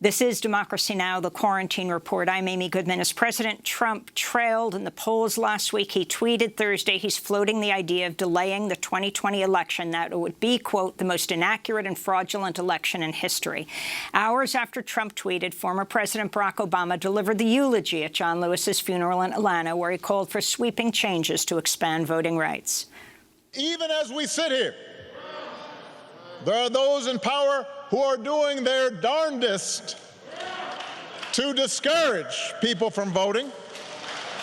This is Democracy Now!, the Quarantine Report. I'm Amy Goodman. As President Trump trailed in the polls last week, he tweeted Thursday he's floating the idea of delaying the 2020 election, that it would be, quote, the most inaccurate and fraudulent election in history. Hours after Trump tweeted, former President Barack Obama delivered the eulogy at John Lewis's funeral in Atlanta, where he called for sweeping changes to expand voting rights. Even as we sit here, there are those in power who are doing their darndest to discourage people from voting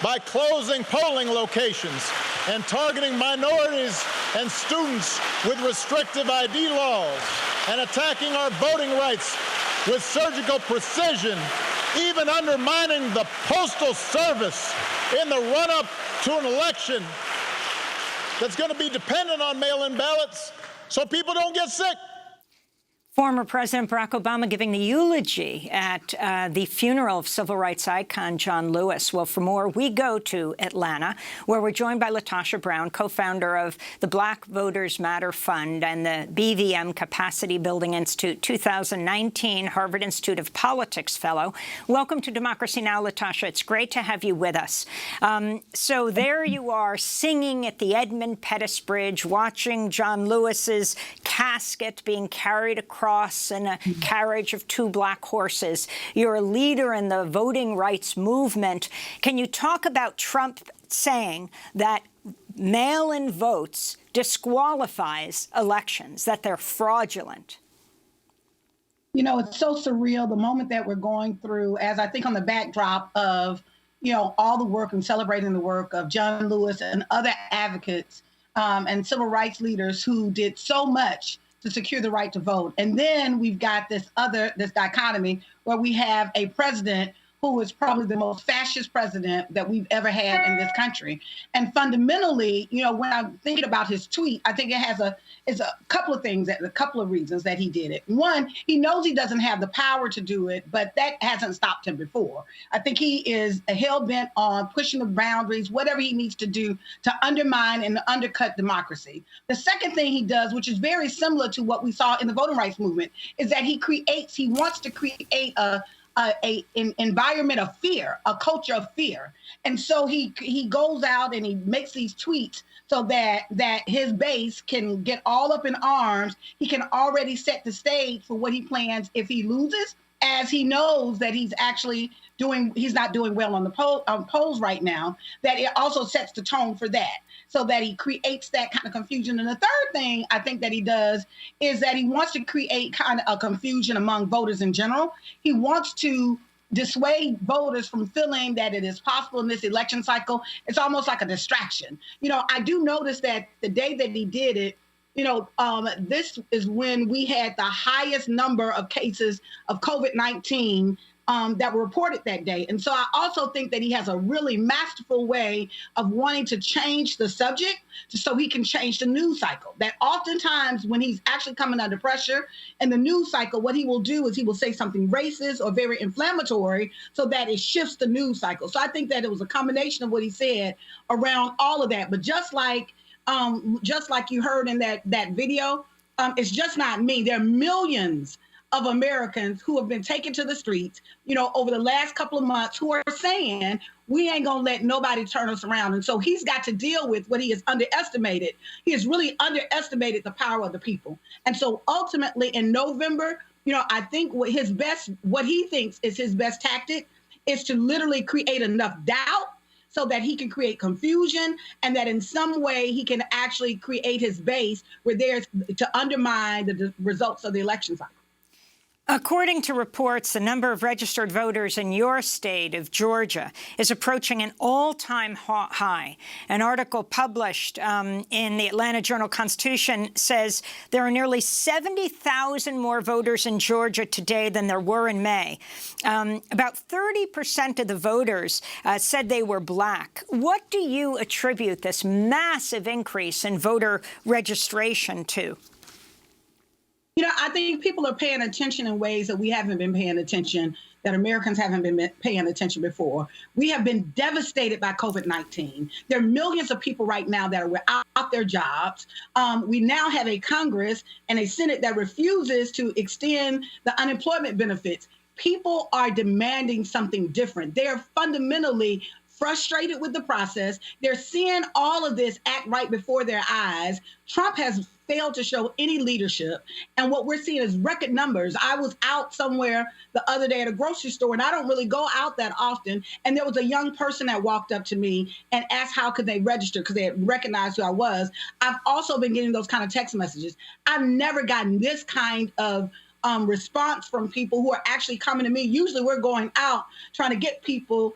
by closing polling locations and targeting minorities and students with restrictive ID laws and attacking our voting rights with surgical precision, even undermining the Postal Service in the run-up to an election that's going to be dependent on mail-in ballots so people don't get sick. Former President Barack Obama giving the eulogy at the funeral of civil rights icon John Lewis. Well, for more, we go to Atlanta, where we're joined by LaTosha Brown, co-founder of the Black Voters Matter Fund and the BVM Capacity Building Institute 2019 Harvard Institute of Politics Fellow. Welcome to Democracy Now!, LaTosha. It's great to have you with us. So there you are, singing at the Edmund Pettus Bridge, watching John Lewis's casket being carried across in a carriage of two black horses. You're a leader in the voting rights movement. Can you talk about Trump saying that mail-in votes disqualifies elections, that they're fraudulent? You know, it's so surreal, the moment that we're going through, as I think on the backdrop of, you know, all the work and celebrating the work of John Lewis and other advocates and civil rights leaders who did so much to secure the right to vote. And then we've got this dichotomy where we have a president who is probably the most fascist president that we've ever had in this country. And fundamentally, you know, when I'm thinking about his tweet, I think it's a couple of things, a couple of reasons that he did it. One, he knows he doesn't have the power to do it, but that hasn't stopped him before. I think he is hell-bent on pushing the boundaries, whatever he needs to do to undermine and undercut democracy. The second thing he does, which is very similar to what we saw in the voting rights movement, is that he wants to create an environment of fear, a culture of fear. And so he goes out and he makes these tweets so that his base can get all up in arms. He can already set the stage for what he plans if he loses, as he knows that he's not doing well on the polls right now, that it also sets the tone for that, so that he creates that kind of confusion. And the third thing I think that he does is that he wants to create kind of a confusion among voters in general. He wants to dissuade voters from feeling that it is possible in this election cycle. It's almost like a distraction. You know, I do notice that the day that he did it, you know, this is when we had the highest number of cases of COVID-19 that were reported that day. And so I also think that he has a really masterful way of wanting to change the subject so he can change the news cycle. That oftentimes when he's actually coming under pressure in the news cycle, what he will do is he will say something racist or very inflammatory so that it shifts the news cycle. So I think that it was a combination of what he said around all of that. But just like you heard in that video, it's just not me. There are millions of Americans who have been taken to the streets, you know, over the last couple of months, who are saying, we ain't gonna let nobody turn us around. And so he's got to deal with what he has underestimated. He has really underestimated the power of the people. And so ultimately in November, you know, I think what he thinks is his best tactic is to literally create enough doubt so that he can create confusion, and that in some way he can actually create his base where there's to undermine the results of the election cycle. According to reports, the number of registered voters in your state of Georgia is approaching an all-time high. An article published in the Atlanta Journal-Constitution says there are nearly 70,000 more voters in Georgia today than there were in May. About 30% of the voters said they were black. What do you attribute this massive increase in voter registration to? You know, I think people are paying attention in ways that we haven't been paying attention, that Americans haven't been paying attention before. We have been devastated by COVID-19. There are millions of people right now that are without their jobs. We now have a Congress and a Senate that refuses to extend the unemployment benefits. people are demanding something different. They're fundamentally frustrated with the process. They're seeing all of this act right before their eyes. Trump has failed to show any leadership. And what we're seeing is record numbers. I was out somewhere the other day at a grocery store, and I don't really go out that often. And there was a young person that walked up to me and asked how could they register because they had recognized who I was. I've also been getting those kind of text messages. I've never gotten this kind of response from people who are actually coming to me. Usually we're going out trying to get people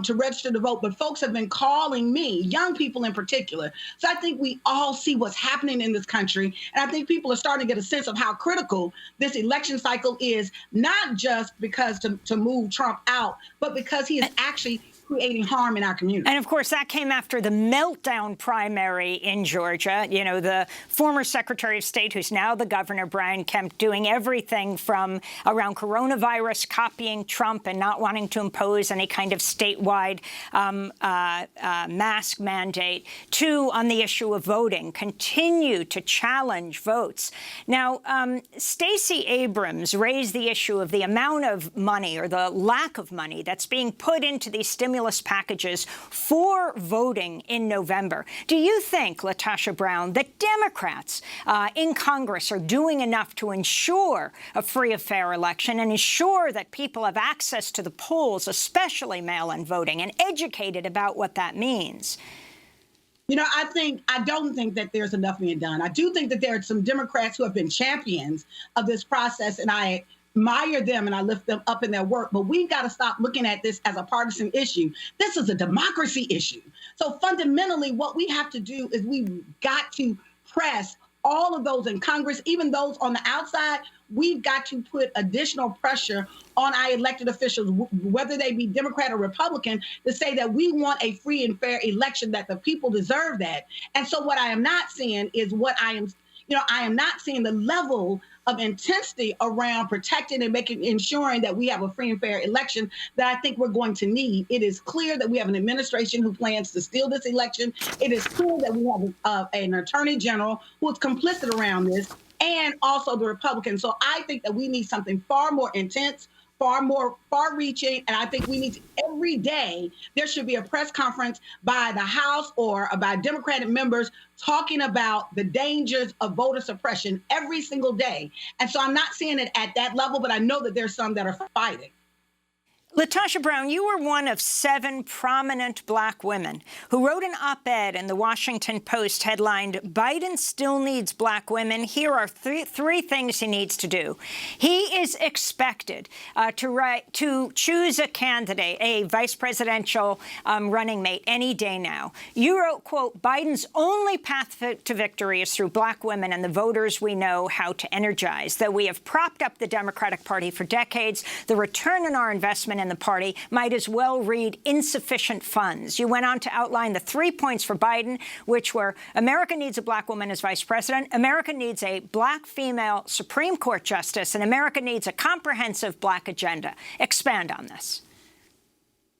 to register to vote, but folks have been calling me, young people in particular. So I think we all see what's happening in this country, and I think people are starting to get a sense of how critical this election cycle is, not just because to move Trump out, but because he is actually creating harm in our community. And of course, that came after the meltdown primary in Georgia. You know, the former Secretary of State, who's now the governor, Brian Kemp, doing everything from around coronavirus, copying Trump and not wanting to impose any kind of statewide mask mandate, to, on the issue of voting, continue to challenge votes. Now, Stacey Abrams raised the issue of the amount of money or the lack of money that's being put into these stimulus packages for voting in November. Do you think, LaTosha Brown, that Democrats in Congress are doing enough to ensure a free and fair election and ensure that people have access to the polls, especially mail-in voting, and educated about what that means? You know, I don't think that there's enough being done. I do think that there are some Democrats who have been champions of this process, and I admire them and I lift them up in their work, but we've got to stop looking at this as a partisan issue. This is a democracy issue. So fundamentally, what we have to do is we've got to press all of those in Congress, even those on the outside. We've got to put additional pressure on our elected officials, whether they be Democrat or Republican, to say that we want a free and fair election, that the people deserve that. And so what I am not seeing is I am not seeing the level of intensity around protecting and ensuring that we have a free and fair election that I think we're going to need. It is clear that we have an administration who plans to steal this election. It is clear that we have an attorney general who is complicit around this, and also the Republicans. So I think that we need something far more intense, far-reaching, and I think we need to, every day, there should be a press conference by the House or by Democratic members talking about the dangers of voter suppression every single day. And so I'm not seeing it at that level, but I know that there's some that are fighting. LaTosha Brown, you were one of 7 prominent black women who wrote an op-ed in the Washington Post headlined, "Biden Still Needs Black Women. Here are three things he needs to do." He is expected to choose a candidate, a vice presidential running mate, any day now. You wrote, quote, "Biden's only path to victory is through black women and the voters we know how to energize. Though we have propped up the Democratic Party for decades, the return on our investment in the party might as well read insufficient funds." You went on to outline the 3 points for Biden, which were: America needs a black woman as vice president, America needs a black female Supreme Court justice, and America needs a comprehensive black agenda. Expand on this.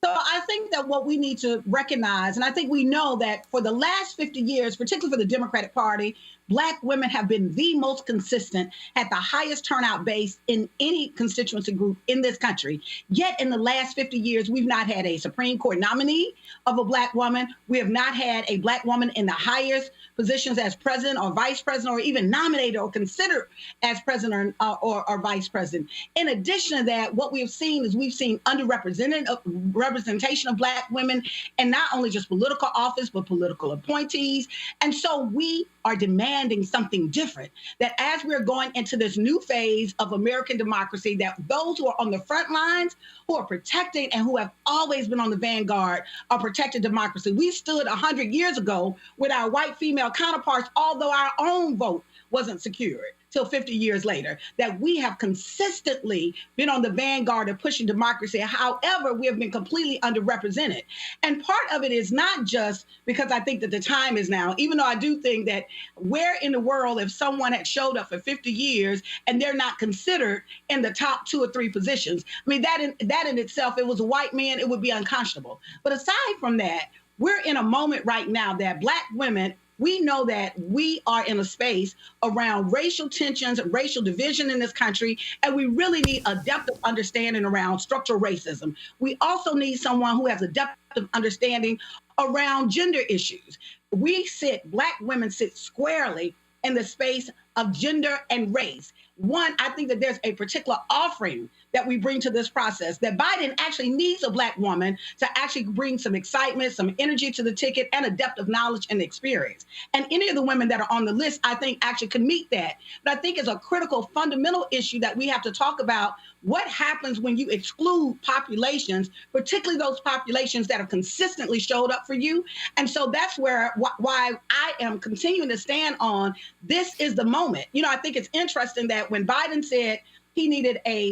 So I think that what we need to recognize, and I think we know that for the last 50 years, particularly for the Democratic Party, black women have been the most consistent, at the highest turnout base in any constituency group in this country. Yet in the last 50 years, we've not had a Supreme Court nominee of a black woman. We have not had a black woman in the highest positions as president or vice president, or even nominated or considered as president or vice president. In addition to that, what we've seen is underrepresented representation of black women, and not only just political office, but political appointees. And so we are demanding something different, that as we're going into this new phase of American democracy, that those who are on the front lines, who are protecting and who have always been on the vanguard of protecting democracy. We stood 100 years ago with our white female counterparts, although our own vote wasn't secured till 50 years later, that we have consistently been on the vanguard of pushing democracy. However, we have been completely underrepresented. And part of it is not just because I think that the time is now, even though I do think that where in the world, if someone had showed up for 50 years and they're not considered in the top 2 or 3 positions, I mean, that in itself, it was a white man, it would be unconscionable. But aside from that, we're in a moment right now that black women We know that we are in a space around racial tensions, racial division in this country, and we really need a depth of understanding around structural racism. We also need someone who has a depth of understanding around gender issues. Black women sit squarely in the space of gender and race. One, I think that there's a particular offering that we bring to this process, that Biden actually needs a Black woman to actually bring some excitement, some energy to the ticket, and a depth of knowledge and experience. And any of the women that are on the list, I think, actually can meet that. But I think it's a critical, fundamental issue that we have to talk about. What happens when you exclude populations, particularly those populations that have consistently showed up for you? And so that's why I am continuing to stand on this is the moment. You know, I think it's interesting that when Biden said he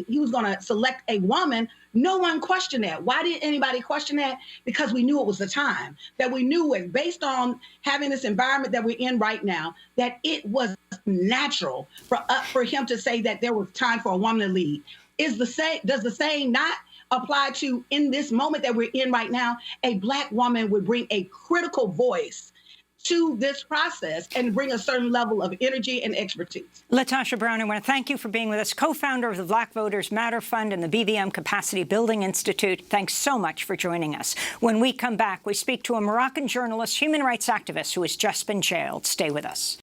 was going to select a woman, no one questioned that. Why didn't anybody question that? Because we knew it was the time, that we knew it based on having this environment that we're in right now, that it was natural for him to say that there was time for a woman to lead. Does the same not apply to in this moment that we're in right now? A Black woman would bring a critical voice to this process and bring a certain level of energy and expertise. LaTosha Brown, I want to thank you for being with us, co-founder of the Black Voters Matter Fund and the BVM Capacity Building Institute. Thanks so much for joining us. When we come back, we speak to a Moroccan journalist, human rights activist who has just been jailed. Stay with us.